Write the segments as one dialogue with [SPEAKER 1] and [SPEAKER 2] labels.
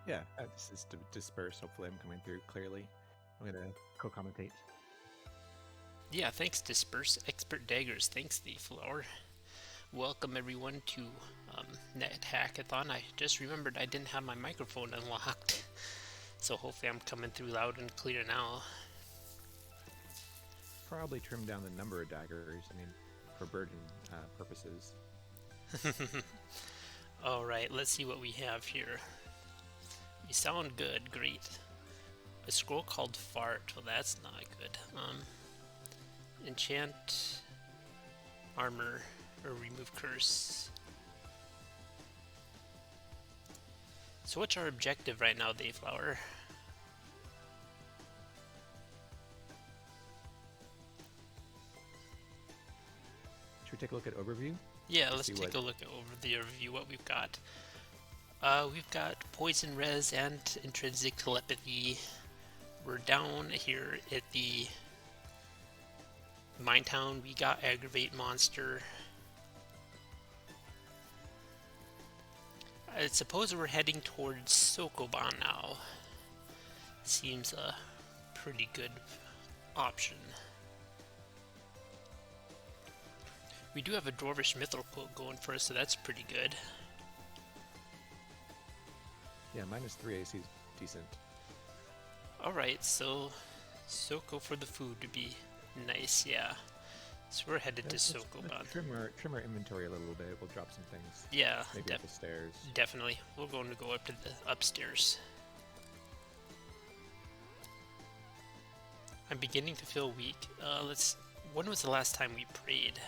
[SPEAKER 1] Yeah, this is to disperse. Hopefully I'm coming through clearly. I'm going to co-commentate.
[SPEAKER 2] Yeah, thanks Disperse Expert Daggers. Thanks the Flower. Welcome everyone to NetHackathon. I just remembered I didn't have my microphone unlocked, so hopefully I'm coming through loud and clear now.
[SPEAKER 1] Probably trim down the number of daggers, I mean, for burden purposes.
[SPEAKER 2] All right, let's see what we have here. You sound good, great. A scroll called Fart, well that's not good. Enchant armor or remove curse. So what's our objective right now, Dayflower?
[SPEAKER 1] Should we take a look at overview?
[SPEAKER 2] Yeah, let's take a look over the overview what we've got. We've got poison res and intrinsic telepathy. We're down here at the mine town. We got aggravate monster. I suppose we're heading towards Sokoban now. Seems a pretty good option. We do have a Dwarvish Mythal quote going for us, so that's pretty good.
[SPEAKER 1] Yeah, -3 AC is decent.
[SPEAKER 2] Alright, so Soko for the food to be nice, yeah. So we're headed to Sokoban.
[SPEAKER 1] Trim our inventory a little bit. We'll drop some things.
[SPEAKER 2] Yeah,
[SPEAKER 1] maybe up the stairs.
[SPEAKER 2] Definitely. We're going to go up to the upstairs. I'm beginning to feel weak. When was the last time we prayed?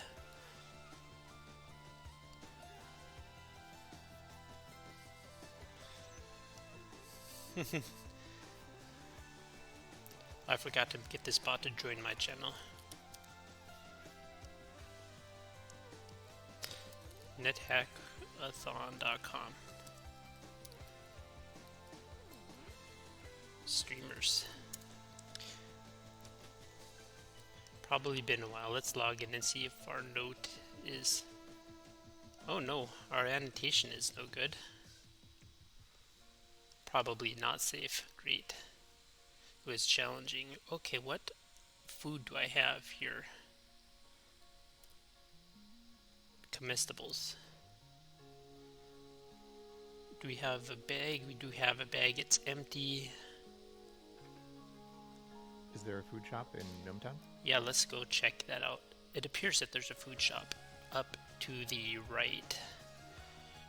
[SPEAKER 2] I forgot to get this bot to join my channel. NetHackathon.com. Streamers. Probably been a while. Let's log in and see if our note is... Oh no, our annotation is no good. Probably not safe. Great. It was challenging. Okay, what food do I have here? Comestibles. Do we have a bag? We do have a bag. It's empty.
[SPEAKER 1] Is there a food shop in Gnometown?
[SPEAKER 2] Yeah, let's go check that out. It appears that there's a food shop up to the right.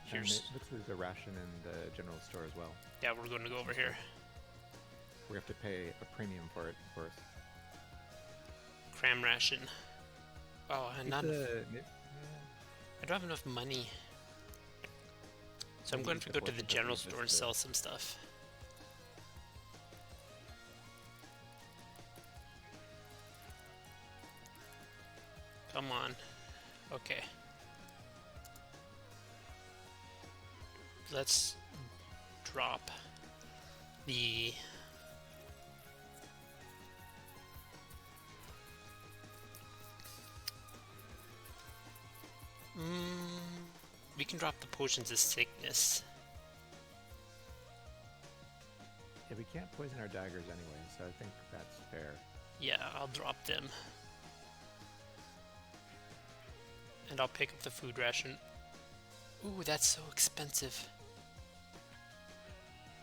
[SPEAKER 1] Here's... And it looks like there's a ration in the general store as well.
[SPEAKER 2] Yeah, we're going to go over here.
[SPEAKER 1] We have to pay a premium for it, of course.
[SPEAKER 2] Cram ration. Oh, and not...
[SPEAKER 1] Yeah.
[SPEAKER 2] I don't have enough money. So I'm going to go to the general store and sell some stuff. Come on. Okay. Let's drop the... we can drop the potions of sickness.
[SPEAKER 1] Yeah, we can't poison our daggers anyway, so I think that's fair.
[SPEAKER 2] Yeah, I'll drop them. And I'll pick up the food ration. Ooh, that's so expensive.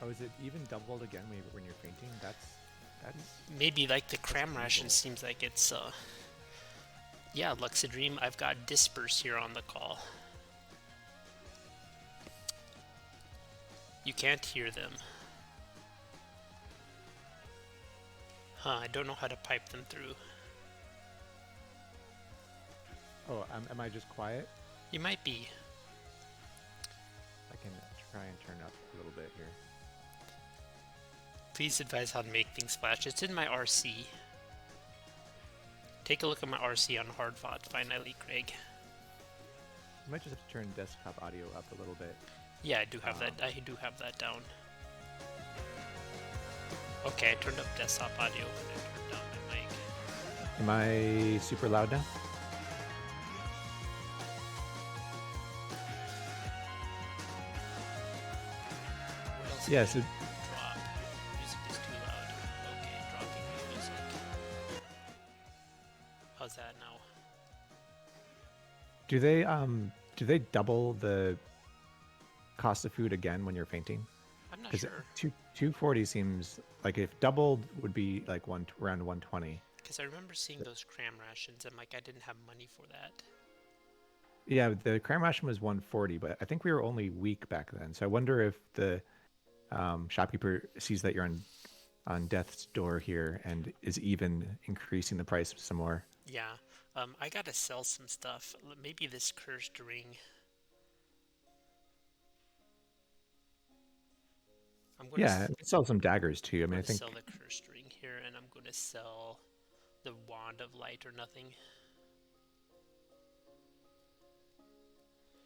[SPEAKER 1] Oh, is it even doubled again when you're fainting? That's...
[SPEAKER 2] Maybe like the cram ration seems like it's yeah, Luxadream, I've got Disperse here on the call. You can't hear them. Huh, I don't know how to pipe them through.
[SPEAKER 1] Oh, am I just quiet?
[SPEAKER 2] You might be.
[SPEAKER 1] I can try and turn up a little bit here.
[SPEAKER 2] Please advise how to make things flash. It's in my RC. Take a look at my RC on Hardfought finally, Craig.
[SPEAKER 1] You might just have to turn desktop audio up a little bit.
[SPEAKER 2] Yeah, I do have that. I do have that down. Okay, I turned up desktop audio and I turned down my mic.
[SPEAKER 1] Am I super loud now? Yeah, so
[SPEAKER 2] Drop. Music is too loud. Okay, dropping the music. How's that now?
[SPEAKER 1] do they double the cost of food again when you're fainting?
[SPEAKER 2] I'm not
[SPEAKER 1] Because
[SPEAKER 2] sure.
[SPEAKER 1] 240 seems like if doubled would be like around 120.
[SPEAKER 2] Because I remember seeing those cram rations and like I didn't have money for that.
[SPEAKER 1] Yeah, the cram ration was 140, but I think we were only weak back then. So I wonder if the shopkeeper sees that you're on death's door here and is even increasing the price some more.
[SPEAKER 2] Yeah. I gotta sell some stuff. Maybe this cursed ring. I'm gonna
[SPEAKER 1] Yeah, we sell some daggers too. I
[SPEAKER 2] I'm
[SPEAKER 1] mean, I
[SPEAKER 2] gonna sell
[SPEAKER 1] think
[SPEAKER 2] the cursed ring here, and I'm gonna sell the wand of light or nothing.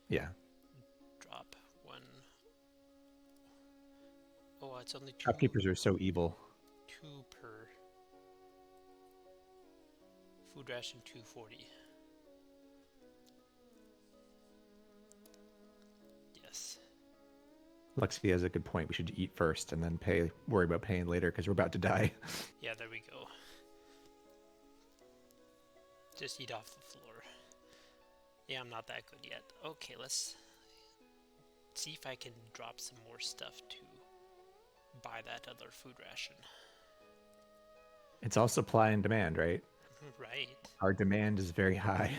[SPEAKER 1] yeah,
[SPEAKER 2] Drop one. Oh, it's only
[SPEAKER 1] shopkeepers are so evil.
[SPEAKER 2] two per. Food ration 240. Yes.
[SPEAKER 1] Lexi has a good point. We should eat first and then worry about paying later because we're about to die.
[SPEAKER 2] Yeah, there we go. Just eat off the floor. Yeah, I'm not that good yet. Okay, let's see if I can drop some more stuff to buy that other food ration.
[SPEAKER 1] It's all supply and demand, right?
[SPEAKER 2] Right.
[SPEAKER 1] Our demand is very high.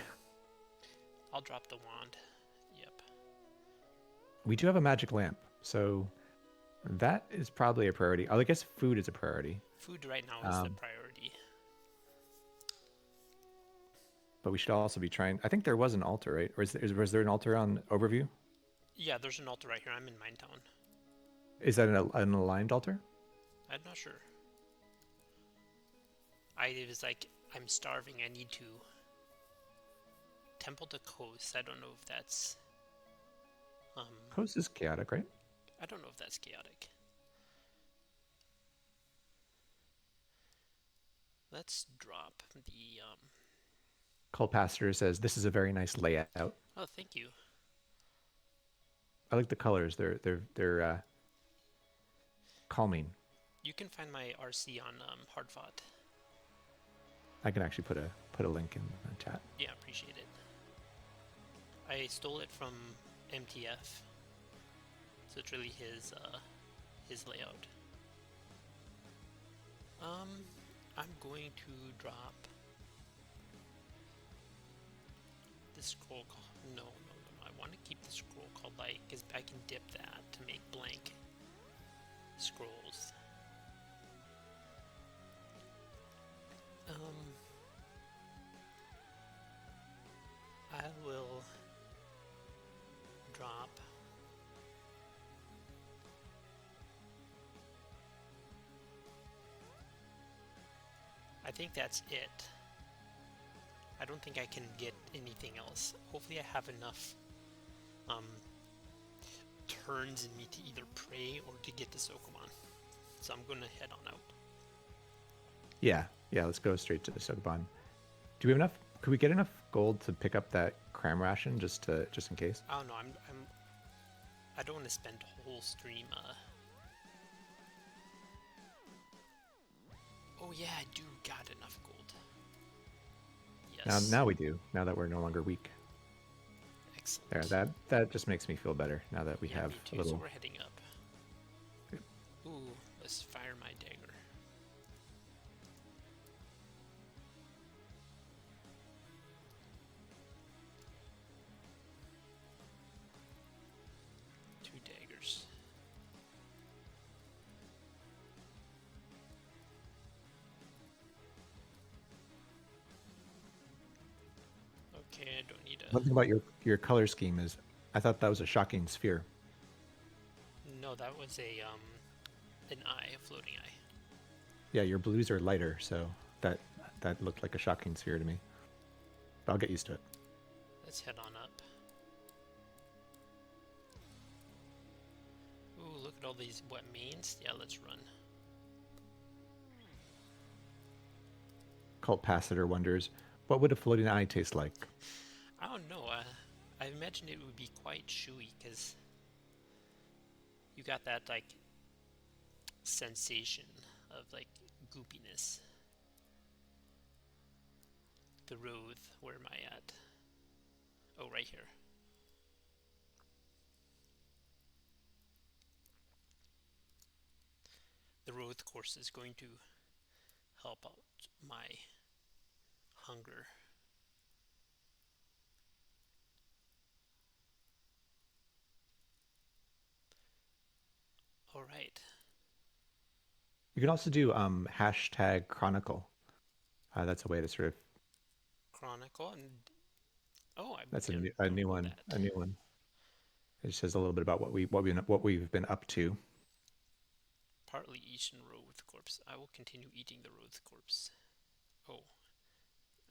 [SPEAKER 2] I'll drop the wand. Yep.
[SPEAKER 1] We do have a magic lamp, so that is probably a priority. I guess food is a priority.
[SPEAKER 2] Food right now is the priority.
[SPEAKER 1] But we should also be trying. I think there was an altar, right? Or was there an altar on Overview?
[SPEAKER 2] Yeah, there's an altar right here. I'm in Minetown.
[SPEAKER 1] Is that an aligned altar?
[SPEAKER 2] I'm not sure. I was like, I'm starving. I need to. Temple to Coast. I don't know if that's.
[SPEAKER 1] Coast is chaotic, right?
[SPEAKER 2] I don't know if that's chaotic. Let's drop the.
[SPEAKER 1] Cult Pastor says this is a very nice layout.
[SPEAKER 2] Oh, thank you.
[SPEAKER 1] I like the colors. They're calming.
[SPEAKER 2] You can find my RC on Hardfought.
[SPEAKER 1] I can actually put a link in the chat.
[SPEAKER 2] Yeah, appreciate it. I stole it from MTF, so it's really his layout. I'm going to drop the scroll. No. I want to keep the scroll called light because I can dip that to make blank scrolls. I will drop I think that's it. I don't think I can get anything else. Hopefully I have enough turns in me to either pray or to get the Sokomon. So I'm going to head on out.
[SPEAKER 1] Yeah, let's go straight to the Sokoban. Do we have enough? Could we get enough gold to pick up that cram ration just in case?
[SPEAKER 2] I don't know. I don't want to spend a whole stream. Oh yeah, I do got enough gold. Yes.
[SPEAKER 1] Now we do. Now that we're no longer weak.
[SPEAKER 2] Excellent.
[SPEAKER 1] There, that just makes me feel better. Now that we have
[SPEAKER 2] me too,
[SPEAKER 1] a little.
[SPEAKER 2] So we're heading up. Ooh, let's fire my dagger. Two daggers. Okay, I don't need a...
[SPEAKER 1] One thing about your color scheme is, I thought that was a shocking sphere.
[SPEAKER 2] No, that was an eye, a floating eye.
[SPEAKER 1] Yeah, your blues are lighter, so that looked like a shocking sphere to me. But I'll get used to it.
[SPEAKER 2] Let's head on up. Ooh, look at all these what means. Yeah, let's run.
[SPEAKER 1] Cult Pastor wonders, what would a floating eye taste like?
[SPEAKER 2] I don't know. I imagine it would be quite chewy because you got that like sensation of like goopiness. The Roth, where am I at? Oh, right here. The Roth course is going to help out my hunger. All right.
[SPEAKER 1] You can also do hashtag chronicle. That's a way to sort of.
[SPEAKER 2] Chronicle and oh, I
[SPEAKER 1] That's
[SPEAKER 2] don't,
[SPEAKER 1] a
[SPEAKER 2] don't
[SPEAKER 1] new
[SPEAKER 2] know
[SPEAKER 1] one.
[SPEAKER 2] that.
[SPEAKER 1] A new one. It says a little bit about what we've been up to.
[SPEAKER 2] Partly eaten Roth corpse. I will continue eating the Roth corpse. Oh,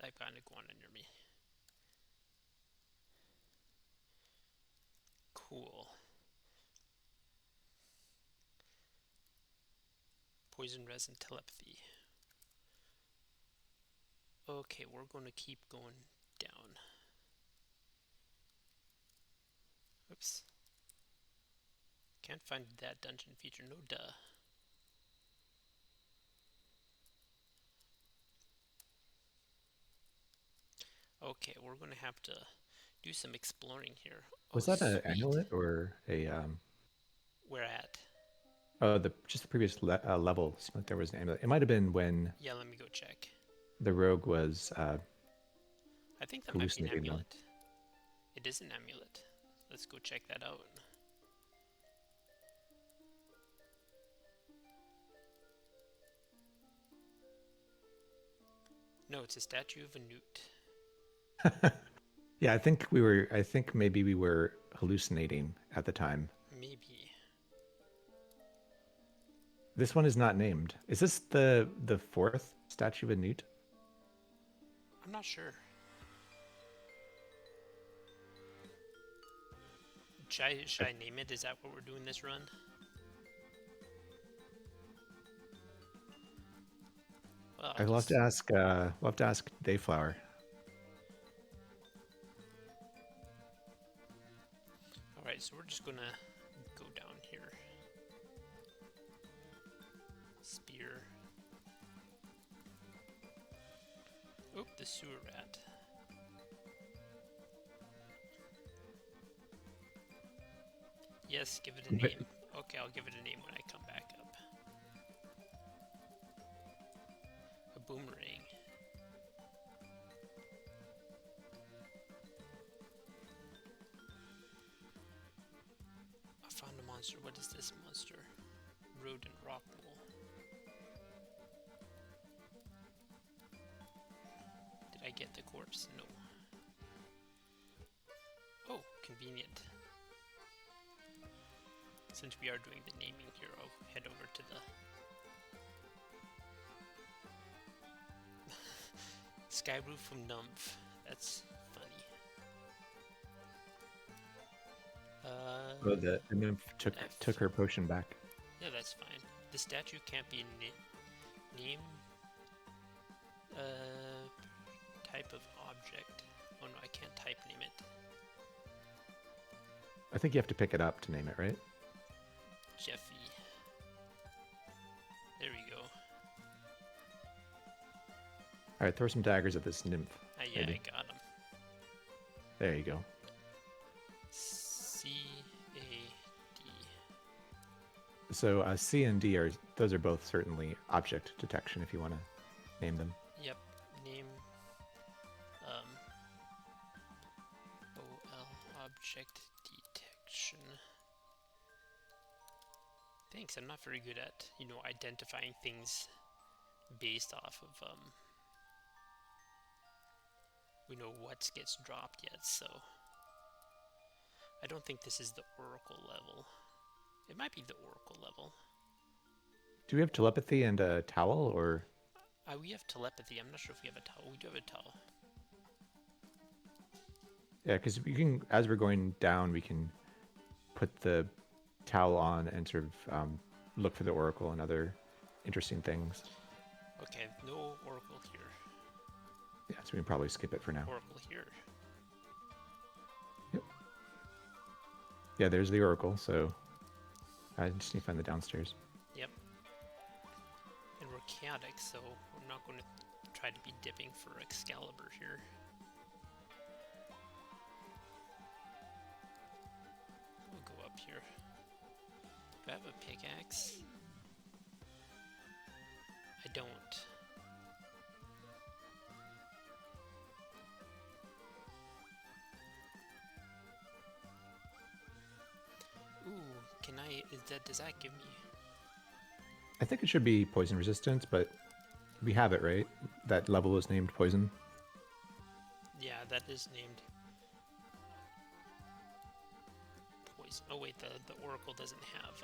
[SPEAKER 2] I've got an iguana near me. Cool. Poison resin telepathy. Okay, we're going to keep going down. Oops. Can't find that dungeon feature. No duh. Okay, we're going to have to do some exploring here. Oh,
[SPEAKER 1] Was that an
[SPEAKER 2] sweet.
[SPEAKER 1] amulet or a
[SPEAKER 2] Where at?
[SPEAKER 1] oh, the just the previous level seemed like there was an amulet. It might have been when
[SPEAKER 2] Yeah, let me go check.
[SPEAKER 1] the rogue was
[SPEAKER 2] I think that might be an
[SPEAKER 1] hallucinating them.
[SPEAKER 2] amulet. It is an amulet. Let's go check that out. No, it's a statue of a newt.
[SPEAKER 1] Yeah, I think we were. I think maybe we were hallucinating at the time.
[SPEAKER 2] Maybe.
[SPEAKER 1] This one is not named. Is this the fourth statue of a newt?
[SPEAKER 2] I'm not sure. Should I name it? Is that what we're doing this run? Well, I'll
[SPEAKER 1] I'll have
[SPEAKER 2] just...
[SPEAKER 1] to ask. We'll have to ask Dayflower.
[SPEAKER 2] Alright, so we're just gonna go down here. Spear. Oop, the sewer rat. Yes, give it a name. Okay, I'll give it a name when I come back up. A boomerang. I found a monster. What is this monster? Rodent rock wool. Did I get the corpse? No. Oh, convenient. Since we are doing the naming here, I'll head over to the sky roof from Numph. That's funny.
[SPEAKER 1] Oh, the nymph took her potion back.
[SPEAKER 2] Yeah, that's fine. The statue can't be name type of object. Oh no, I can't type name it.
[SPEAKER 1] I think you have to pick it up to name it, right?
[SPEAKER 2] Jeffy. There we go.
[SPEAKER 1] All right, throw some daggers at this nymph.
[SPEAKER 2] Yeah,
[SPEAKER 1] maybe.
[SPEAKER 2] I got him.
[SPEAKER 1] There you go.
[SPEAKER 2] C-A-D.
[SPEAKER 1] So C and D are both certainly object detection if you want to name them.
[SPEAKER 2] Yep. Name OL object detection. Thanks. I'm not very good at, identifying things based off of we know what gets dropped yet, so I don't think this is the Oracle level. It might be the Oracle level.
[SPEAKER 1] Do we have telepathy and a towel, or?
[SPEAKER 2] We have telepathy. I'm not sure if we have a towel. We do have a towel.
[SPEAKER 1] Yeah, because we can, as we're going down, we can put the towel on and sort of look for the Oracle and other interesting things.
[SPEAKER 2] Okay, no Oracle here.
[SPEAKER 1] Yeah, so we can probably skip it for now.
[SPEAKER 2] Oracle here.
[SPEAKER 1] Yep. Yeah, there's the Oracle, so I just need to find the downstairs.
[SPEAKER 2] Yep. chaotic, so we're not going to try to be dipping for Excalibur here. We'll go up here. Do I have a pickaxe? I don't. Ooh, does that give me...
[SPEAKER 1] I think it should be poison resistant, but we have it, right? That level is named poison.
[SPEAKER 2] Yeah, that is named poison. Oh wait, the Oracle doesn't have...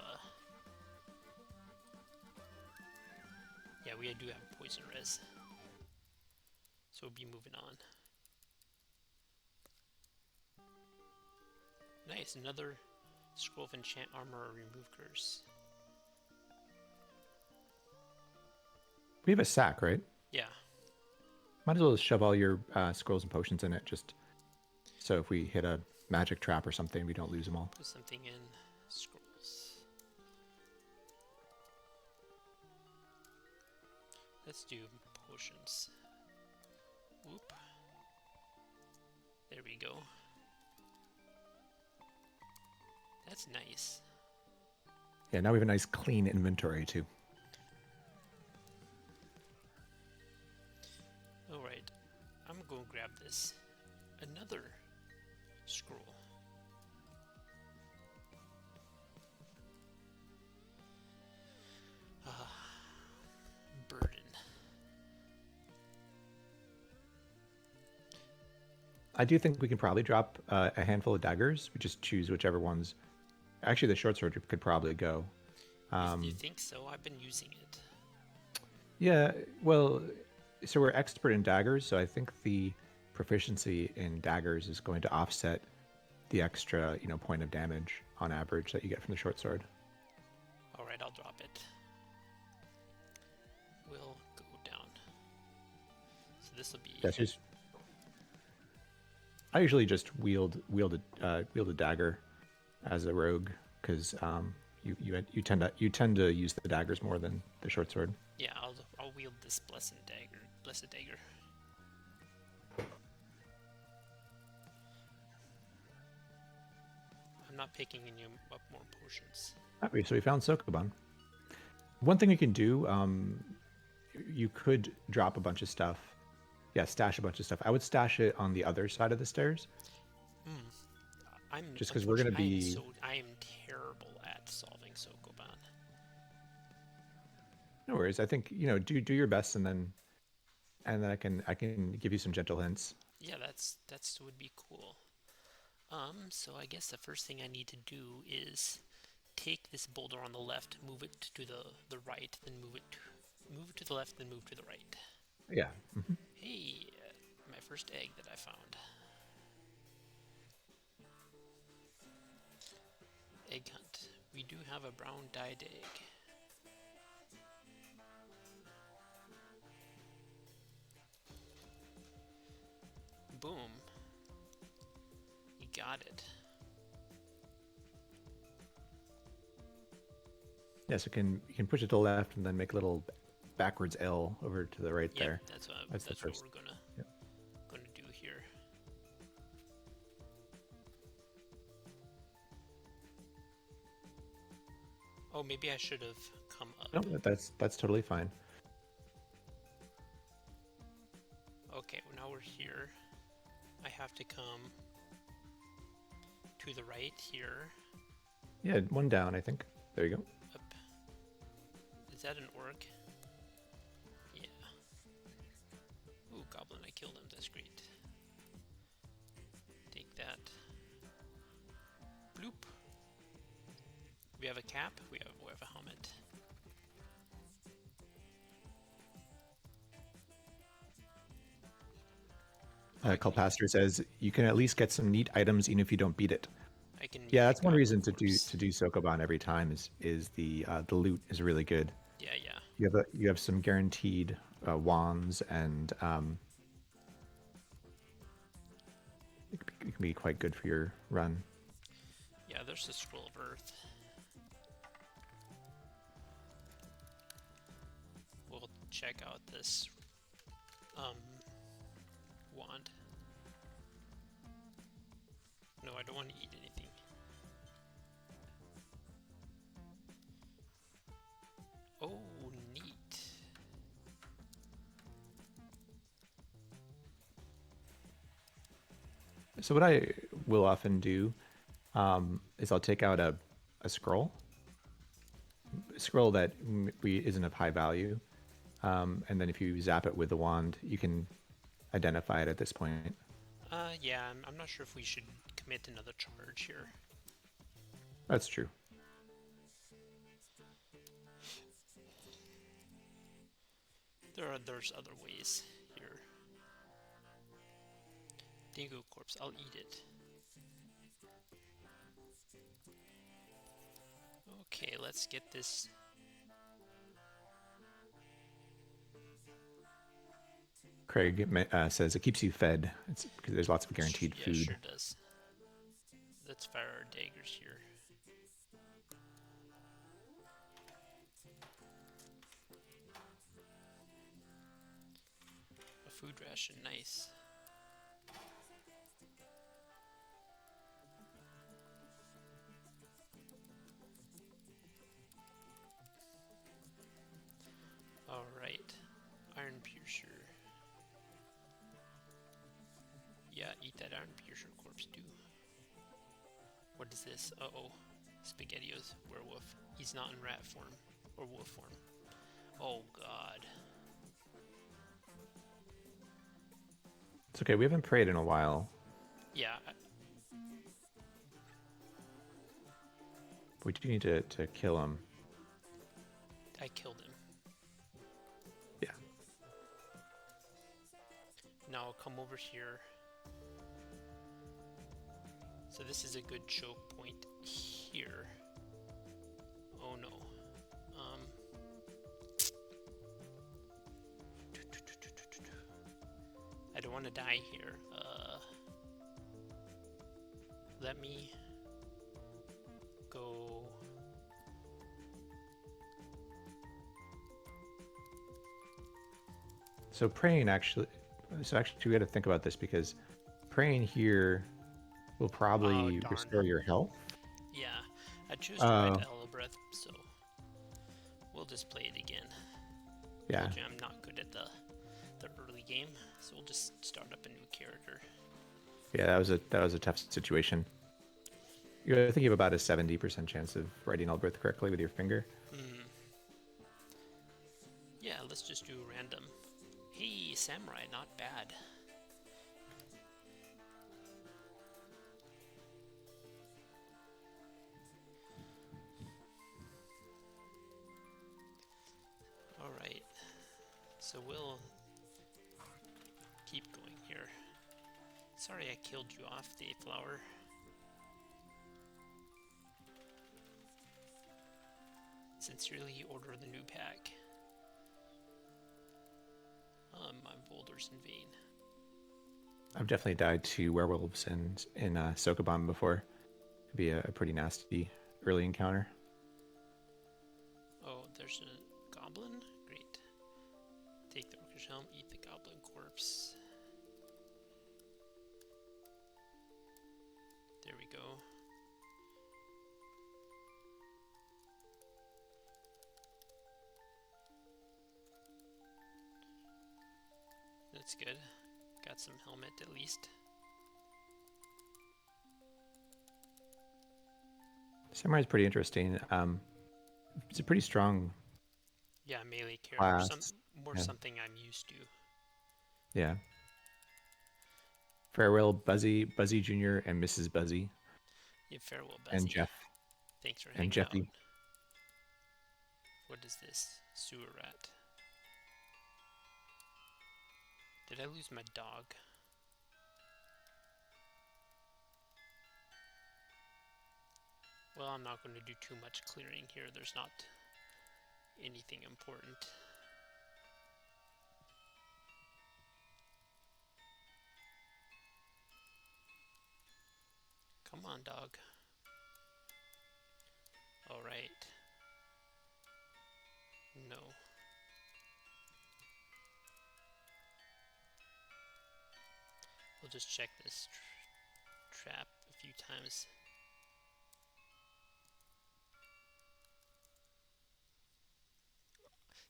[SPEAKER 2] Yeah, we do have poison res. So we'll be moving on. Nice, another scroll of enchant armor or remove curse.
[SPEAKER 1] We have a sack, right?
[SPEAKER 2] Yeah.
[SPEAKER 1] Might as well shove all your scrolls and potions in it, just so if we hit a magic trap or something, we don't lose them all.
[SPEAKER 2] Put something in scrolls. Let's do potions. Whoop. There we go. That's nice.
[SPEAKER 1] Yeah, now we have a nice clean inventory too.
[SPEAKER 2] Alright, I'm gonna go grab this. Another scroll. Burden.
[SPEAKER 1] I do think we can probably drop a handful of daggers. We just choose whichever ones. Actually, the short sword could probably go.
[SPEAKER 2] You think so? I've been using it.
[SPEAKER 1] Yeah, well, so we're expert in daggers, so I think the proficiency in daggers is going to offset the extra, point of damage on average that you get from the short sword.
[SPEAKER 2] All right, I'll drop it. We'll go down. So this will be.
[SPEAKER 1] That's just. I usually just wield a dagger as a rogue because you tend to use the daggers more than the short sword.
[SPEAKER 2] Yeah, I'll wield this blessed dagger. I'm not picking any up more potions.
[SPEAKER 1] Okay, so we found Sokoban. One thing you can do, you could drop a bunch of stuff. Yeah, stash a bunch of stuff. I would stash it on the other side of the stairs. Just because we're going to be...
[SPEAKER 2] I am terrible at solving Sokoban.
[SPEAKER 1] No worries. I think, do your best and then I can give you some gentle hints.
[SPEAKER 2] Yeah, that's would be cool. So I guess the first thing I need to do is take this boulder on the left, move it to the right, then move to the left, then move to the right.
[SPEAKER 1] Yeah. Mm-hmm.
[SPEAKER 2] Hey, my first egg that I found. Egg hunt. We do have a brown dyed egg. Boom. You got it.
[SPEAKER 1] Yes, you can push it to the left and then make a little backwards L over to the right there.
[SPEAKER 2] That's what we're gonna do here. Oh, maybe I should have come up.
[SPEAKER 1] No, that's totally fine.
[SPEAKER 2] Okay, well now we're here. I have to come to the right here.
[SPEAKER 1] Yeah, one down, I think. There you go.
[SPEAKER 2] Up. Is that an orc? Yeah. Ooh, goblin, I killed him. That's great. Take that. Bloop. We have a cap. We have a helmet.
[SPEAKER 1] Kalpaster says you can at least get some neat items even if you don't beat it.
[SPEAKER 2] I can.
[SPEAKER 1] Yeah, that's one reason to do Sokoban every time is the loot is really good.
[SPEAKER 2] Yeah, yeah.
[SPEAKER 1] You have some guaranteed wands and it can be quite good for your run.
[SPEAKER 2] Yeah, there's the scroll of earth. We'll check out this wand. No, I don't want to eat anything. Oh, neat.
[SPEAKER 1] So what I will often do is I'll take out a scroll that isn't of high value, and then if you zap it with the wand, you can identify it at this point.
[SPEAKER 2] Yeah, I'm not sure if we should commit another charge here.
[SPEAKER 1] That's true.
[SPEAKER 2] There's other ways here. Dingo corpse, I'll eat it. Okay, let's get this.
[SPEAKER 1] Craig says it keeps you fed. It's because there's lots of guaranteed
[SPEAKER 2] Yeah,
[SPEAKER 1] food.
[SPEAKER 2] sure does. Let's fire our daggers here. A food ration, nice. Alright, iron piercer. Yeah, eat that iron piercer corpse too. What is this? Uh-oh. SpaghettiOs, werewolf. He's not in rat form or wolf form. Oh god.
[SPEAKER 1] It's okay. We haven't prayed in a while.
[SPEAKER 2] Yeah.
[SPEAKER 1] We do need to kill him.
[SPEAKER 2] I killed him.
[SPEAKER 1] Yeah.
[SPEAKER 2] Now I'll come over here. So this is a good choke point here. Oh no. I don't want to die here. Let me go.
[SPEAKER 1] So praying actually we got to think about this because praying here will probably restore your health.
[SPEAKER 2] Yeah, I choose to write Ella Breath, so we'll just play it again.
[SPEAKER 1] Yeah.
[SPEAKER 2] Told you I'm not good at the early game, so we'll just start up a new character.
[SPEAKER 1] Yeah, that was a tough situation. I think you have about a 70% chance of writing Elbreth correctly with your finger.
[SPEAKER 2] Yeah, let's just do random. Hey, samurai, not bad. Alright, so we'll keep going here. Sorry I killed you off, Dayflower. Sincerely order the new pack. My boulders in vain.
[SPEAKER 1] I've definitely died to werewolves in Sokoban before. It'd be a pretty nasty early encounter.
[SPEAKER 2] Oh, there's a goblin? Great. Take the orcish helm, eat the goblin corpse. There we go. That's good. Got some helmet at least.
[SPEAKER 1] Samurai's pretty interesting. It's a pretty strong.
[SPEAKER 2] Yeah, melee character.
[SPEAKER 1] Yeah.
[SPEAKER 2] Something I'm used to.
[SPEAKER 1] Yeah. Farewell, Buzzy Jr. and Mrs. Buzzy.
[SPEAKER 2] Yeah, farewell, Buzzy.
[SPEAKER 1] And Jeff.
[SPEAKER 2] Thanks for hanging out. What is this? Sewer rat. Did I lose my dog? Well, I'm not going to do too much clearing here. There's not anything important. Come on, dog. All right. No. just check this trap a few times.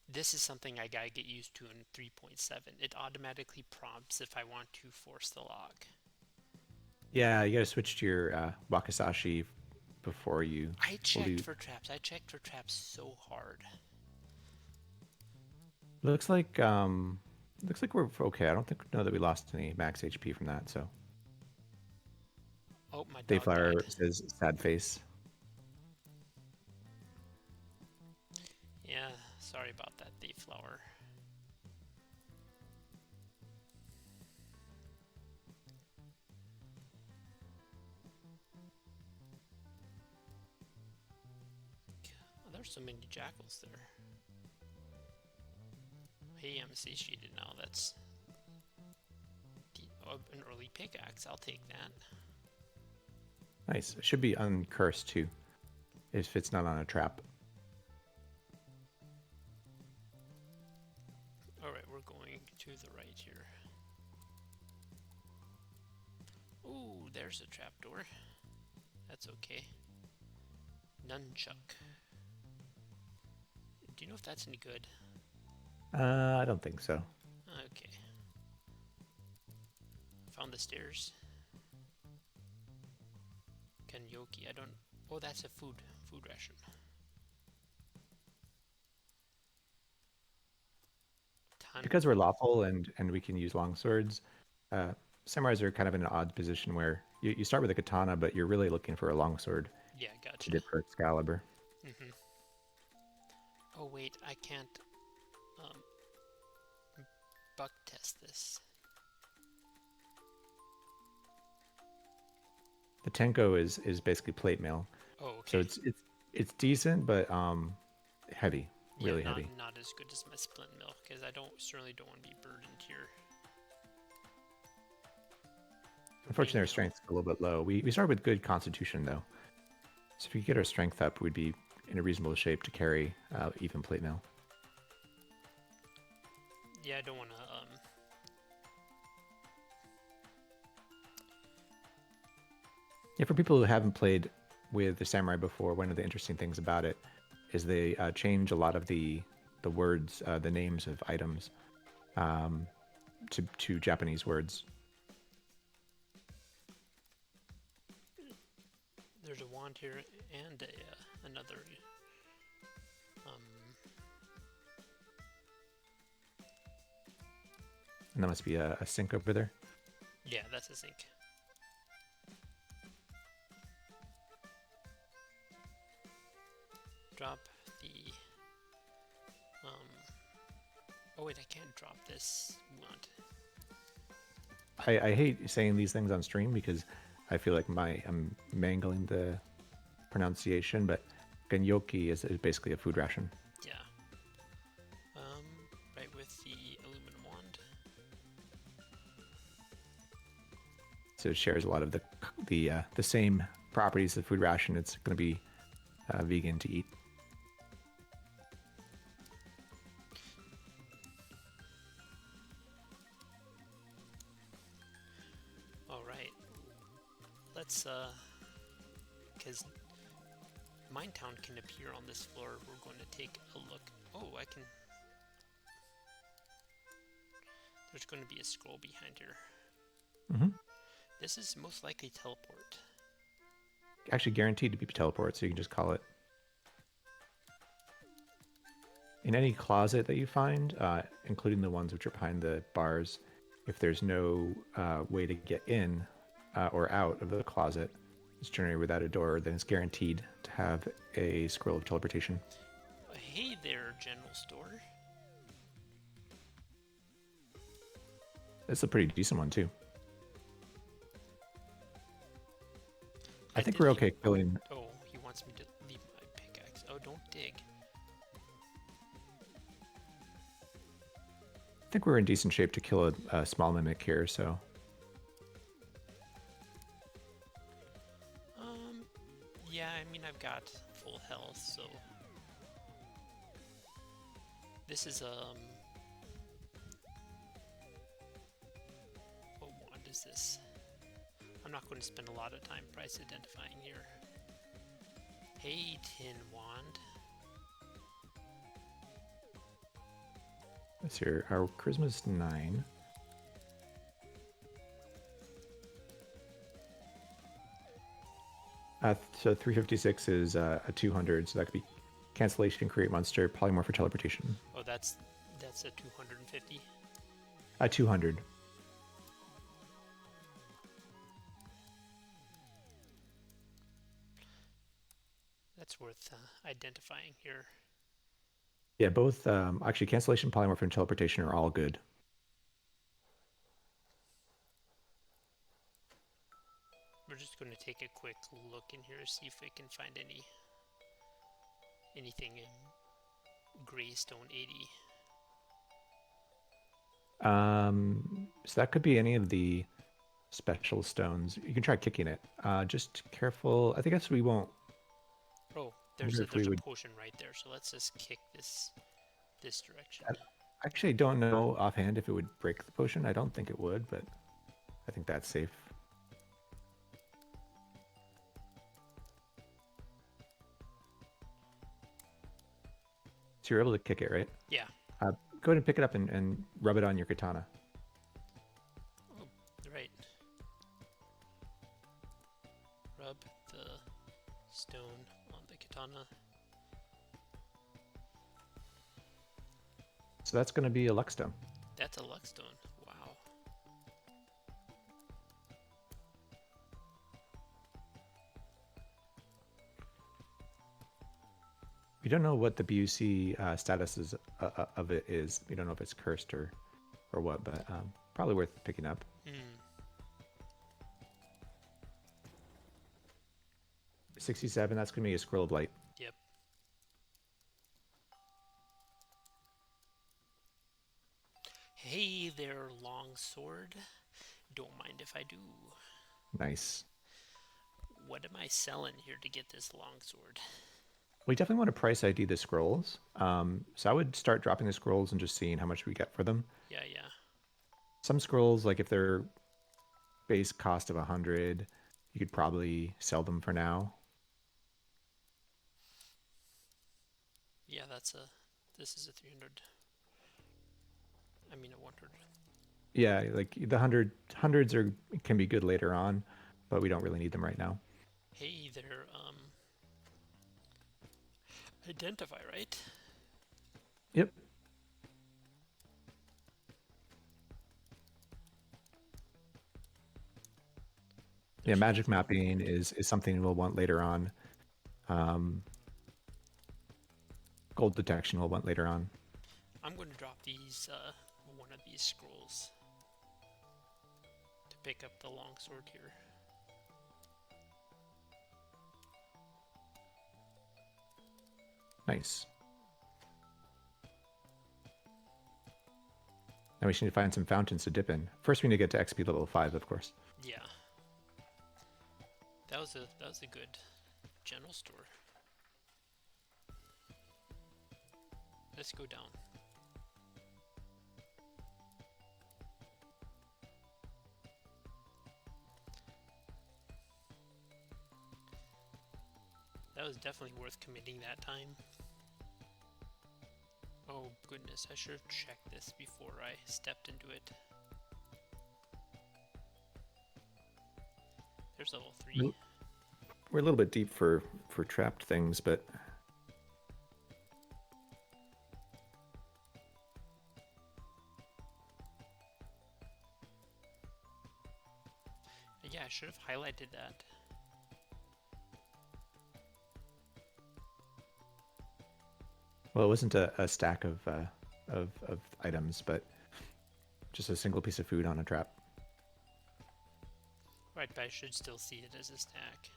[SPEAKER 2] This is something I gotta get used to in 3.7. It automatically prompts if I want to force the lock.
[SPEAKER 1] Yeah, you gotta switch to your Wakizashi before you
[SPEAKER 2] I
[SPEAKER 1] will
[SPEAKER 2] checked
[SPEAKER 1] do.
[SPEAKER 2] for traps. I checked for traps so hard.
[SPEAKER 1] Looks like we're okay. I don't know that we lost any max HP from that. So
[SPEAKER 2] Oh, my dog
[SPEAKER 1] Dayflower
[SPEAKER 2] died.
[SPEAKER 1] says sad face.
[SPEAKER 2] Yeah, sorry about that, Dayflower. Oh, there's so many jackals there. Hey, I'm satiated now. That's an early pickaxe. I'll take that.
[SPEAKER 1] Nice. It should be uncursed too, if it's not on a trap.
[SPEAKER 2] Alright, we're going to the right here. Ooh, there's a trapdoor. That's okay. Nunchuck. Do you know if that's any good?
[SPEAKER 1] I don't think so.
[SPEAKER 2] Okay. Found the stairs. Kanyoki, I don't... Oh, that's a food ration.
[SPEAKER 1] Because we're lawful and we can use longswords, samurais are kind of in an odd position where you start with a katana, but you're really looking for a longsword
[SPEAKER 2] Yeah,
[SPEAKER 1] to
[SPEAKER 2] gotcha.
[SPEAKER 1] dip for Excalibur.
[SPEAKER 2] Mm-hmm. Oh, wait, I can't buck test this.
[SPEAKER 1] The Tenko is basically plate mail,
[SPEAKER 2] Oh,
[SPEAKER 1] so
[SPEAKER 2] okay.
[SPEAKER 1] it's decent, but heavy,
[SPEAKER 2] Yeah,
[SPEAKER 1] really heavy.
[SPEAKER 2] not as good as my splint mill, because I certainly don't want to be burdened here.
[SPEAKER 1] Unfortunately, our strength's a little bit low. We start with good constitution though, so if we get our strength up, we'd be in a reasonable shape to carry even plate mail.
[SPEAKER 2] Yeah, I don't want to
[SPEAKER 1] Yeah, for people who haven't played with the samurai before, one of the interesting things about it is they change a lot of the words, the names of items, to Japanese words.
[SPEAKER 2] There's a wand here and another.
[SPEAKER 1] And that must be a sink over there.
[SPEAKER 2] Yeah, that's a sink. Drop the. Oh wait, I can't drop this wand.
[SPEAKER 1] I hate saying these things on stream because I feel like I'm mangling the pronunciation, but ganyoki is basically a food ration.
[SPEAKER 2] Yeah. Right with the aluminum wand.
[SPEAKER 1] So it shares a lot of the same properties of food ration. It's going to be vegan to eat.
[SPEAKER 2] All right. Let's because Minetown can appear on this floor. We're going to take a look. Oh, I can. There's going to be a scroll behind here.
[SPEAKER 1] Mm-hmm.
[SPEAKER 2] This is most likely teleport.
[SPEAKER 1] Actually guaranteed to be teleport, so you can just call it. In any closet that you find, including the ones which are behind the bars, if there's no way to get in or out of the closet, it's generally without a door, then it's guaranteed to have a scroll of teleportation.
[SPEAKER 2] Hey there, general store.
[SPEAKER 1] It's a pretty decent one, too. I think we're okay killing...
[SPEAKER 2] Oh, he wants me to leave my pickaxe. Oh, don't dig.
[SPEAKER 1] I think we're in decent shape to kill a small mimic here, so...
[SPEAKER 2] Yeah, I mean, I've got full health, so... This is, what wand is is this? I'm not going to spend a lot of time price identifying here. Hey, Tin Wand.
[SPEAKER 1] Let's see here. Our charisma's 9. So 356 is a 200, so that could be cancellation, create monster, polymorph, or teleportation.
[SPEAKER 2] Oh, that's a 250.
[SPEAKER 1] 200.
[SPEAKER 2] That's worth identifying here.
[SPEAKER 1] Yeah, both actually cancellation, polymorph, and teleportation are all good.
[SPEAKER 2] We're just going to take a quick look in here, see if we can find anything in Greystone 80.
[SPEAKER 1] So that could be any of the special stones. You can try kicking it. Just careful. I guess we won't.
[SPEAKER 2] Oh, there's a potion right there. So let's just kick this direction.
[SPEAKER 1] I actually don't know offhand if it would break the potion. I don't think it would, but I think that's safe. So you're able to kick it, right?
[SPEAKER 2] Yeah.
[SPEAKER 1] Go ahead and pick it up and rub it on your katana.
[SPEAKER 2] Oh, right. Rub the stone on the katana.
[SPEAKER 1] So that's going to be a luck stone.
[SPEAKER 2] That's a luck stone. Wow.
[SPEAKER 1] We don't know what the BUC status is, of it is. We don't know if it's cursed or what, but probably worth picking up. 67, that's going to be a scroll of light.
[SPEAKER 2] Yep. Hey there, longsword. Don't mind if I do.
[SPEAKER 1] Nice.
[SPEAKER 2] What am I selling here to get this longsword?
[SPEAKER 1] We definitely want to price ID the scrolls. So I would start dropping the scrolls and just seeing how much we get for them.
[SPEAKER 2] Yeah.
[SPEAKER 1] Some scrolls, like if they're base cost of 100, you could probably sell them for now.
[SPEAKER 2] Yeah, this is a 300. I mean a 100.
[SPEAKER 1] Yeah, like the hundreds can be good later on, but we don't really need them right now.
[SPEAKER 2] Hey there, identify, right?
[SPEAKER 1] Yep. Yeah, magic mapping is something we'll want later on. Gold detection we'll want later on.
[SPEAKER 2] I'm going to drop these, one of these scrolls to pick up the longsword here.
[SPEAKER 1] Nice. Now we just need to find some fountains to dip in. First, we need to get to XP level 5, of course.
[SPEAKER 2] Yeah. That was a good general store. Let's go down. That was definitely worth committing that time. Oh goodness, I should have checked this before I stepped into it. There's level 3.
[SPEAKER 1] We're a little bit deep for trapped things, but
[SPEAKER 2] yeah, I should have highlighted that.
[SPEAKER 1] well, it wasn't a stack of items, but just a single piece of food on a trap.
[SPEAKER 2] Right, but I should still see it as a stack.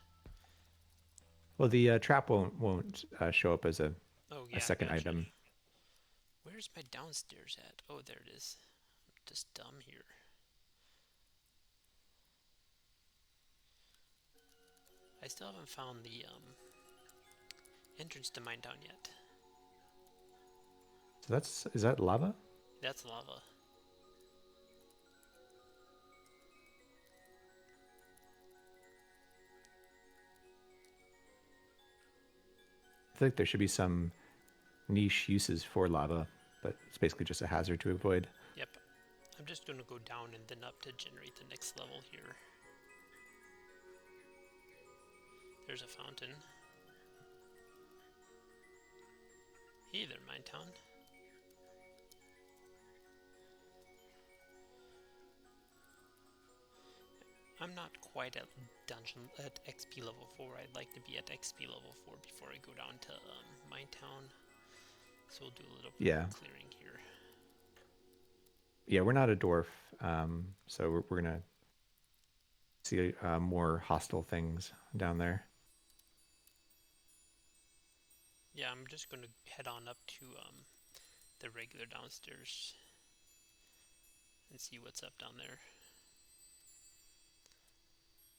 [SPEAKER 1] Well, the trap won't show up as a second
[SPEAKER 2] gotcha.
[SPEAKER 1] item.
[SPEAKER 2] Where's my downstairs at? Oh, there it is. I'm just dumb here. I still haven't found the entrance to mine down yet.
[SPEAKER 1] So is that lava?
[SPEAKER 2] That's lava.
[SPEAKER 1] feel like there should be some niche uses for lava, but it's basically just a hazard to avoid.
[SPEAKER 2] Yep. I'm just going to go down and then up to generate the next level here. There's a fountain. Hey there, Minetown. I'm not quite at XP level 4. I'd like to be at XP level 4 before I go down to Minetown. So we'll do a little clearing here.
[SPEAKER 1] Yeah, we're not a dwarf, so we're gonna see more hostile things down there.
[SPEAKER 2] Yeah, I'm just going to head on up to the regular downstairs and see what's up down there.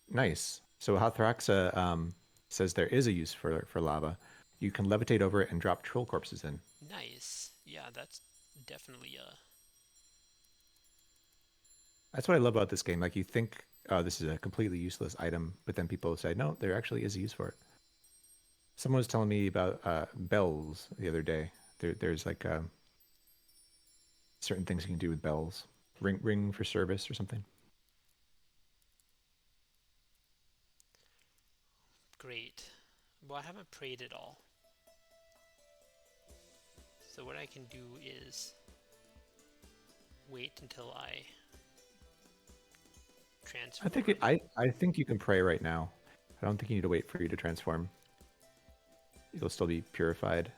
[SPEAKER 1] Nice. So Hathraxa says there is a use for lava. You can levitate over it and drop troll corpses in.
[SPEAKER 2] Nice. Yeah, that's definitely
[SPEAKER 1] That's what I love about this game. Like you think, oh, this is a completely useless item, but then people say, no, there actually is a use for it. Someone was telling me about bells the other day. There's like certain things you can do with bells. Ring for service or something.
[SPEAKER 2] great. Well, I haven't prayed at all. So what I can do is wait until I transform.
[SPEAKER 1] I think you can pray right now. I don't think you need to wait for you to transform. You'll still be purified.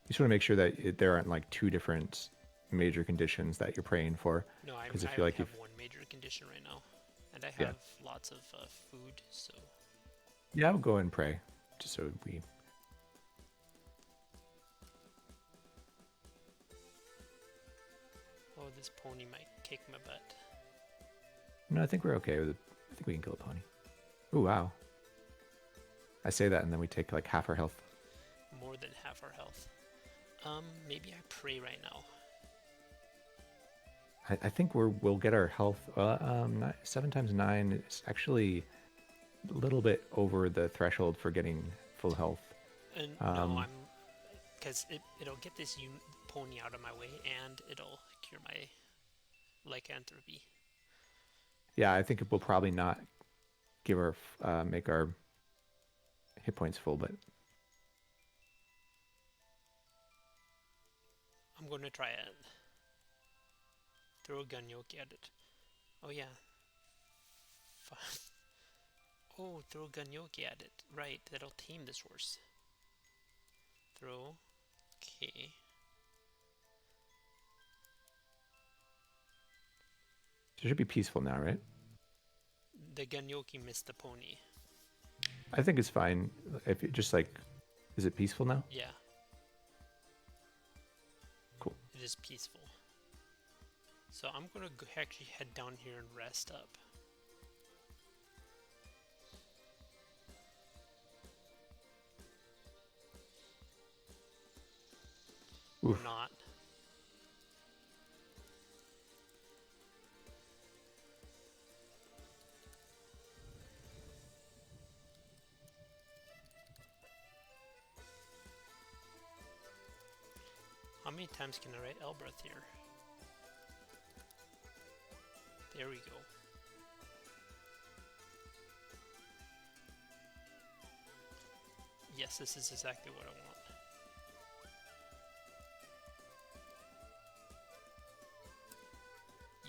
[SPEAKER 1] You just want to make sure that there aren't like two different major conditions that you're praying for.
[SPEAKER 2] No, I
[SPEAKER 1] feel like
[SPEAKER 2] have one major condition right now, and I have lots of food. So
[SPEAKER 1] yeah, I'll go and pray, just so we.
[SPEAKER 2] Oh, this pony might kick my butt.
[SPEAKER 1] No, I think we're okay with it. I think we can kill a pony. Oh wow! I say that, and then we take like half our health.
[SPEAKER 2] More than half our health. Maybe I pray right now.
[SPEAKER 1] I think we'll get our health. 7 times 9 is actually a little bit over the threshold for getting full health.
[SPEAKER 2] And no, I'm because it'll get this pony out of my way, and it'll cure my lycanthropy.
[SPEAKER 1] Yeah, I think it will probably not give our make our hit points full, but
[SPEAKER 2] I'm going to try it. Throw a gunyoke at it. Oh yeah. Oh, throw a gunyoke at it. Right, that'll tame this horse. Throw. Okay.
[SPEAKER 1] it should be peaceful now, right?
[SPEAKER 2] The gunyoke missed the pony.
[SPEAKER 1] I think it's fine. If it just like, is it peaceful now?
[SPEAKER 2] Yeah.
[SPEAKER 1] Cool.
[SPEAKER 2] It is peaceful. So I'm going to actually head down here and rest up.
[SPEAKER 1] Oof.
[SPEAKER 2] Or not. How many times can I write Elbreth here? There we go. Yes, this is exactly what I want.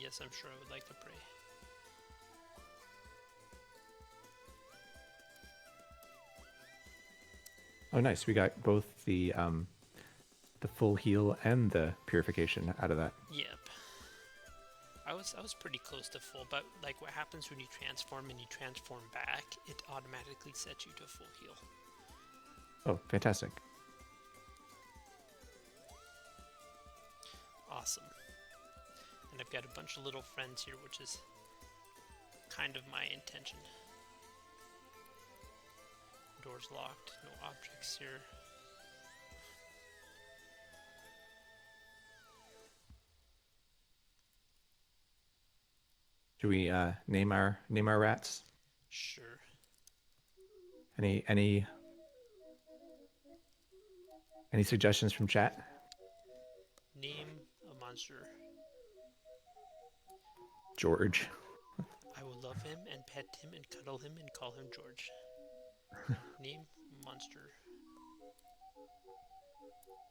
[SPEAKER 2] Yes, I'm sure I would like to pray.
[SPEAKER 1] Oh, nice. We got both the full heal and the purification out of that.
[SPEAKER 2] Yep. I was pretty close to full, but like what happens when you transform and you transform back, it automatically sets you to full heal.
[SPEAKER 1] Oh, fantastic.
[SPEAKER 2] Awesome. And I've got a bunch of little friends here, which is kind of my intention. Doors locked, no objects here.
[SPEAKER 1] Should we name our rats?
[SPEAKER 2] Sure.
[SPEAKER 1] Any Any suggestions from chat?
[SPEAKER 2] Name a monster.
[SPEAKER 1] George.
[SPEAKER 2] I will love him and pet him and cuddle him and call him George. Name monster.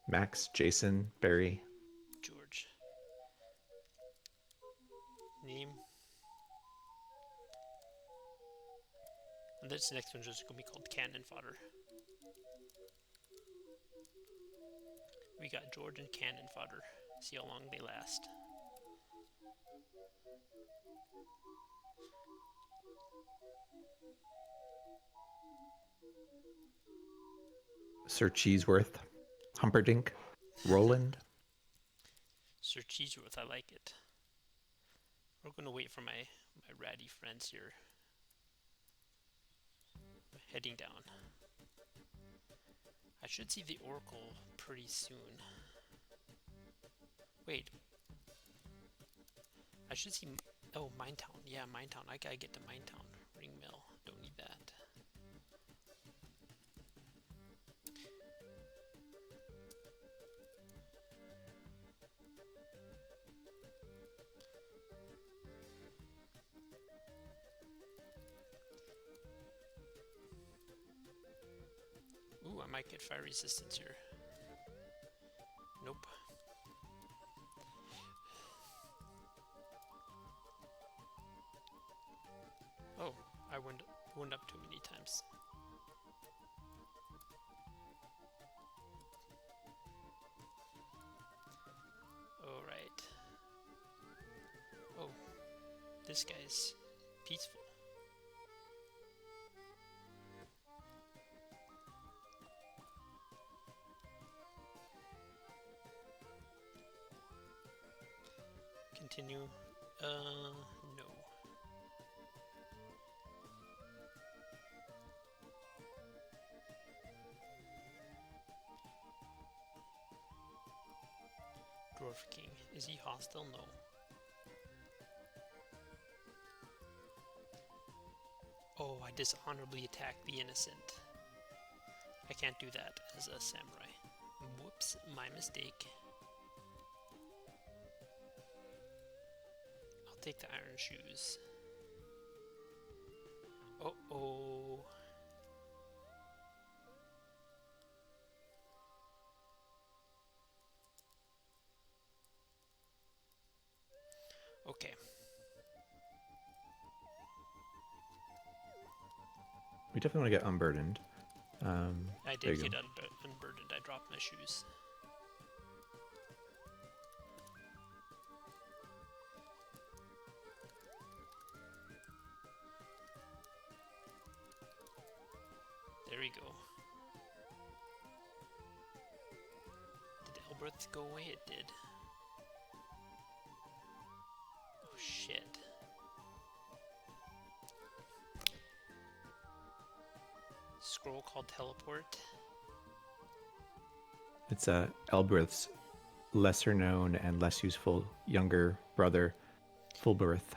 [SPEAKER 1] Max, Jason, Barry.
[SPEAKER 2] George. Name. And this next one's just gonna be called cannon fodder. We got George and cannon fodder. See how long they last.
[SPEAKER 1] Sir Cheeseworth. Humperdinck. Roland.
[SPEAKER 2] Sir Cheeseworth, I like it. We're gonna wait for my ratty friends here. Heading down. I should see the Oracle pretty soon. Wait. I should see... Oh, Minetown. Yeah, Minetown. I gotta get to Minetown. Ring Mill. Don't need that. Ooh, I might get fire resistance here. Nope. Oh, I wound up too many times. Alright. Oh, this guy's peaceful. Continue. No. Dwarf King. Is he hostile? No. Oh, I dishonorably attacked the innocent. I can't do that as a samurai. Whoops, my mistake. I'll take the iron shoes. Uh-oh. Okay.
[SPEAKER 1] We definitely want to get unburdened.
[SPEAKER 2] I did get unburdened. I dropped my shoes. There we go. Did Elberth go away? It did. Oh shit. Scroll called teleport.
[SPEAKER 1] It's Elberth's lesser known and less useful younger brother, Fulberth.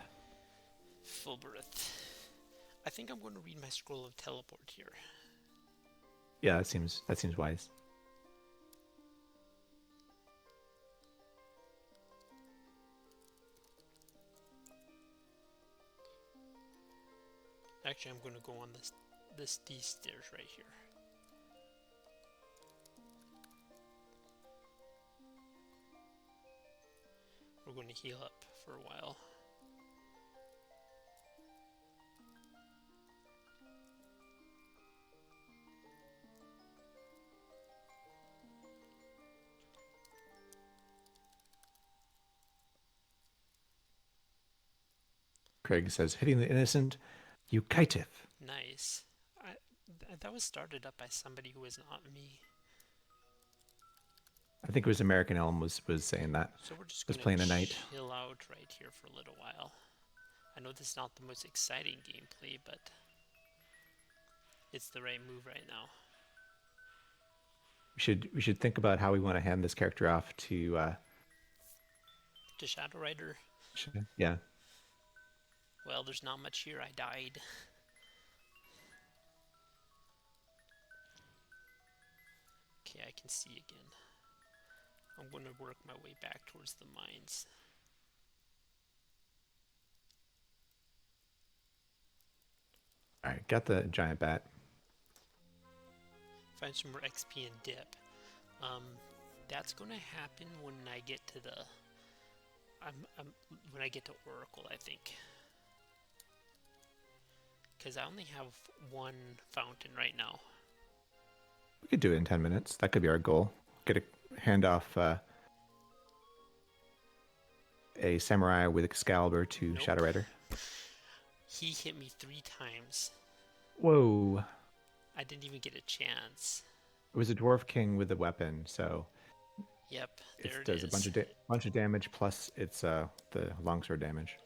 [SPEAKER 2] Fulberth. I think I'm going to read my scroll of teleport here.
[SPEAKER 1] Yeah, that seems wise.
[SPEAKER 2] Actually, I'm going to go on these stairs right here. We're going to heal up for a while.
[SPEAKER 1] Craig says, hitting the innocent, you kaitif.
[SPEAKER 2] Nice. That was started up by somebody who was not me.
[SPEAKER 1] I think it was American Elm was saying that.
[SPEAKER 2] So we're just
[SPEAKER 1] was
[SPEAKER 2] going
[SPEAKER 1] playing
[SPEAKER 2] to
[SPEAKER 1] a night.
[SPEAKER 2] chill out right here for a little while. I know this is not the most exciting gameplay, but it's the right move right now.
[SPEAKER 1] We should think about how we want to hand this character off to
[SPEAKER 2] Shadow Rider.
[SPEAKER 1] Yeah.
[SPEAKER 2] Well, there's not much here. I died. Okay, I can see again. I'm going to work my way back towards the mines.
[SPEAKER 1] All right, got the giant bat.
[SPEAKER 2] Find some more XP and dip. That's going to happen when I get to the... when I get to Oracle, I think. Because I only have one fountain right now.
[SPEAKER 1] We could do it in 10 minutes. That could be our goal. Get a hand off a samurai with Excalibur to
[SPEAKER 2] Nope.
[SPEAKER 1] Shadow Rider.
[SPEAKER 2] He hit me 3 times.
[SPEAKER 1] Whoa.
[SPEAKER 2] I didn't even get a chance.
[SPEAKER 1] It was a Dwarf King with a weapon, so
[SPEAKER 2] Yep, there
[SPEAKER 1] it does a bunch of damage plus it's the longsword damage.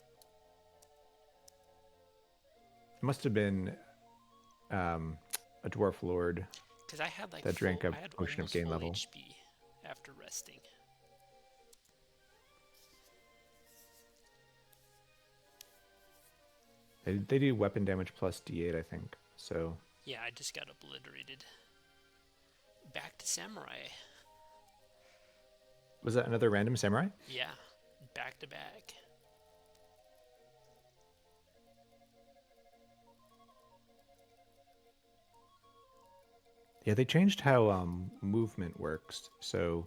[SPEAKER 1] It must have been a Dwarf Lord
[SPEAKER 2] because I had like
[SPEAKER 1] that drank a
[SPEAKER 2] I had
[SPEAKER 1] potion of
[SPEAKER 2] almost
[SPEAKER 1] gain
[SPEAKER 2] full
[SPEAKER 1] level.
[SPEAKER 2] HP after resting.
[SPEAKER 1] They do weapon damage plus D8, I think. So
[SPEAKER 2] Yeah, I just got obliterated. Back to samurai.
[SPEAKER 1] was that another random samurai?
[SPEAKER 2] Yeah, back to back.
[SPEAKER 1] Yeah, they changed how movement works. So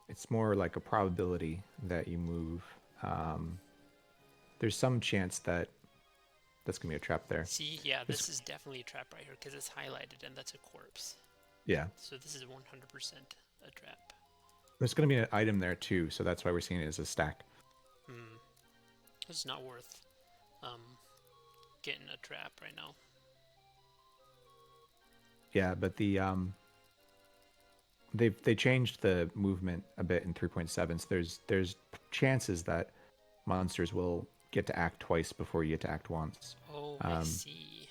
[SPEAKER 1] it's more like a probability that you move. There's some chance that that's gonna be a trap there.
[SPEAKER 2] See, yeah, this is definitely a trap right here because it's highlighted and that's a corpse.
[SPEAKER 1] Yeah.
[SPEAKER 2] So this is 100% a trap.
[SPEAKER 1] There's gonna be an item there too, so that's why we're seeing it as a stack.
[SPEAKER 2] It's not worth getting a trap right now.
[SPEAKER 1] Yeah, but the they changed the movement a bit in 3.7, so there's chances that monsters will get to act twice before you get to act once.
[SPEAKER 2] Oh, I see.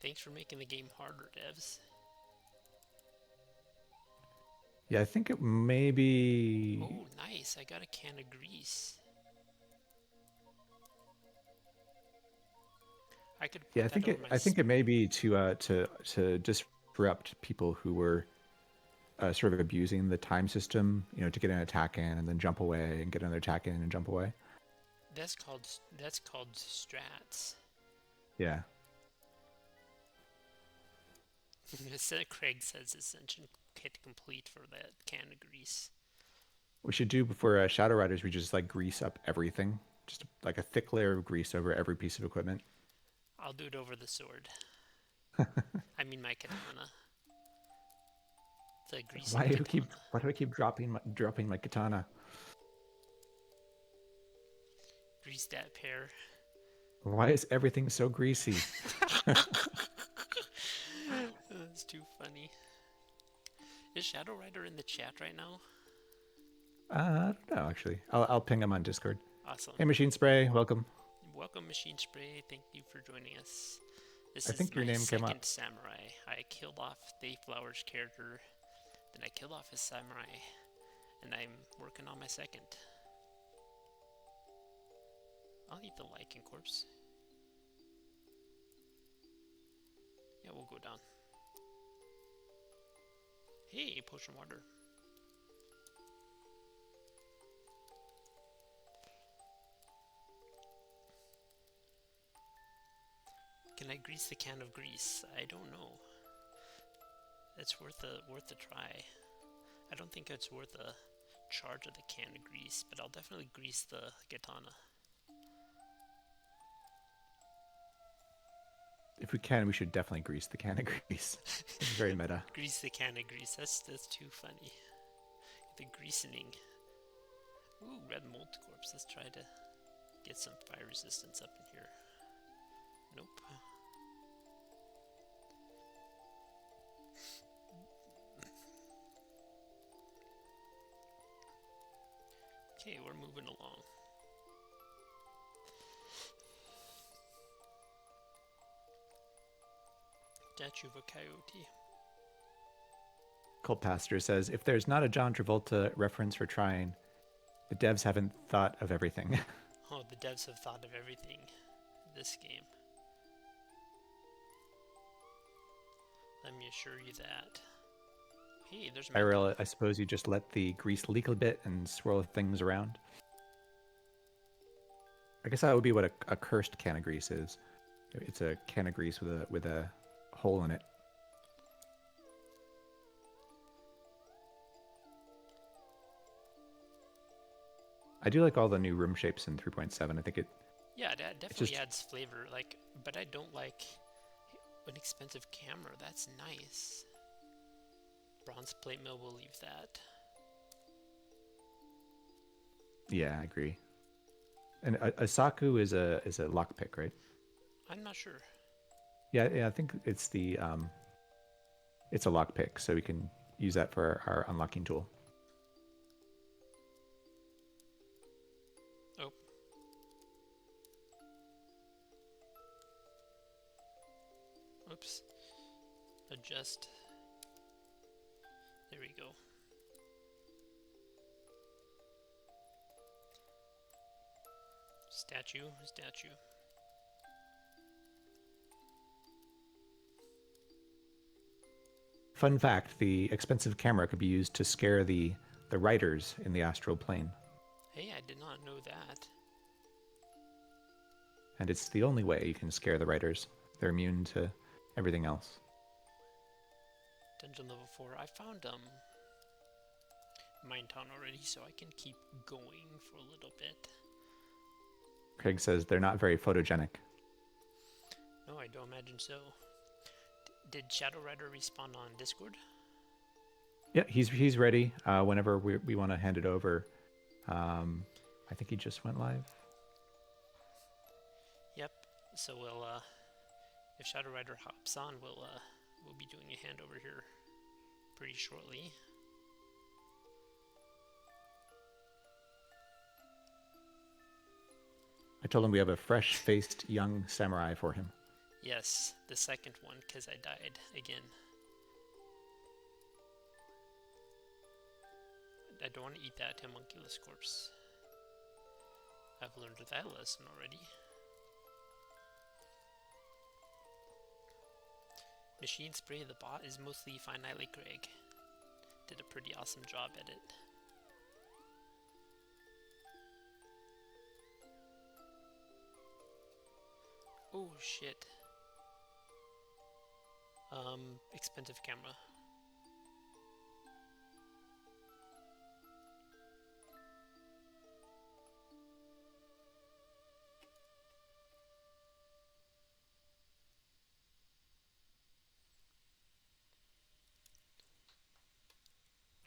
[SPEAKER 2] Thanks for making the game harder, devs.
[SPEAKER 1] Yeah, I think it may be...
[SPEAKER 2] Oh, nice. I got a can of grease. I could put
[SPEAKER 1] Yeah, I think it may be to disrupt people who were sort of abusing the time system, you know, to get an attack in and then jump away and get another attack in and jump away.
[SPEAKER 2] That's called strats.
[SPEAKER 1] Yeah.
[SPEAKER 2] Craig says ascension kit complete for that can of grease.
[SPEAKER 1] What we should do before Shadow Riders, we just like grease up everything, just like a thick layer of grease over every piece of equipment.
[SPEAKER 2] I'll do it over the sword. I mean my katana. The greasy katana.
[SPEAKER 1] Why do I keep dropping my katana?
[SPEAKER 2] Grease that pair.
[SPEAKER 1] Why is everything so greasy?
[SPEAKER 2] That's too funny. Is Shadow Rider in the chat right now?
[SPEAKER 1] I don't know, actually. I'll ping him on Discord.
[SPEAKER 2] Awesome.
[SPEAKER 1] Hey, Machine Spray, welcome.
[SPEAKER 2] Welcome, Machine Spray. Thank you for joining us. This
[SPEAKER 1] I think your name came up.
[SPEAKER 2] second samurai. I killed off Dayflower's character, then I killed off his samurai, and I'm working on my second. I'll eat the lichen corpse. Yeah, we'll go down. Hey, potion water. Can I grease the can of grease? I don't know. It's worth a try. I don't think it's worth a charge of the can of grease, but I'll definitely grease the katana.
[SPEAKER 1] If we can, we should definitely grease the can of grease. It's very meta.
[SPEAKER 2] Grease the can of grease. That's too funny. The greasening. Ooh, red mold corpse. Let's try to get some fire resistance up in here. Nope. Okay, we're moving along. Statue of a coyote.
[SPEAKER 1] Colt Pastor says, if there's not a John Travolta reference for trying, the devs haven't thought of everything.
[SPEAKER 2] Oh, the devs have thought of everything this game. Let me assure you that. Hey, there's my
[SPEAKER 1] IRL, I suppose you just let the grease leak a bit and swirl things around. I guess that would be what a cursed can of grease is. It's a can of grease with a hole in it. I do like all the new room shapes in 3.7. I think
[SPEAKER 2] Yeah, that
[SPEAKER 1] it
[SPEAKER 2] definitely
[SPEAKER 1] just
[SPEAKER 2] adds flavor. Like, but I don't like an expensive camera. That's nice. Bronze plate mill, will leave that.
[SPEAKER 1] yeah, I agree. And a saku is a lockpick, right?
[SPEAKER 2] I'm not sure.
[SPEAKER 1] Yeah, I think it's a lockpick, so we can use that for our unlocking tool.
[SPEAKER 2] Oh. Oops. Adjust. There we go. Statue.
[SPEAKER 1] Fun fact, the expensive camera could be used to scare the riders in the astral plane.
[SPEAKER 2] Hey, I did not know that.
[SPEAKER 1] And it's the only way you can scare the riders. They're immune to everything else.
[SPEAKER 2] Dungeon level 4. I found Mine Town already, so I can keep going for a little bit.
[SPEAKER 1] Craig says they're not very photogenic.
[SPEAKER 2] No, I don't imagine so. Did Shadow Rider respawn on Discord?
[SPEAKER 1] Yeah, he's ready. Whenever we want to hand it over. I think he just went live.
[SPEAKER 2] Yep. So we'll if Shadow Rider hops on, we'll be doing a handover here pretty shortly.
[SPEAKER 1] I told him we have a fresh-faced young samurai for him.
[SPEAKER 2] Yes, the second one, because I died again. I don't want to eat that homunculus corpse. I've learned that lesson already. Machine Spray the bot is mostly finitely Craig. Did a pretty awesome job at it. Oh shit. Expensive camera.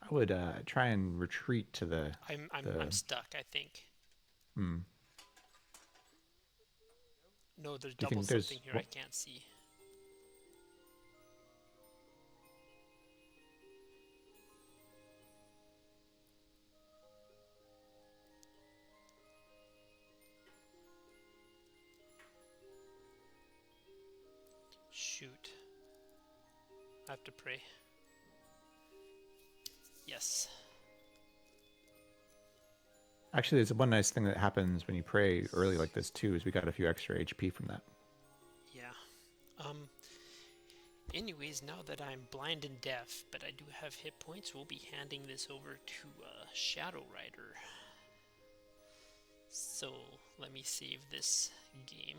[SPEAKER 1] I would try and retreat to the.
[SPEAKER 2] I'm stuck, I think.
[SPEAKER 1] Hmm.
[SPEAKER 2] No, there's
[SPEAKER 1] Do you
[SPEAKER 2] double
[SPEAKER 1] think there's
[SPEAKER 2] something here I can't see. Shoot. I have to pray. Yes.
[SPEAKER 1] Actually, there's one nice thing that happens when you pray early like this too. Is we got a few extra HP from that.
[SPEAKER 2] Yeah. Anyways, now that I'm blind and deaf, but I do have hit points, we'll be handing this over to Shadow Rider. So let me save this game.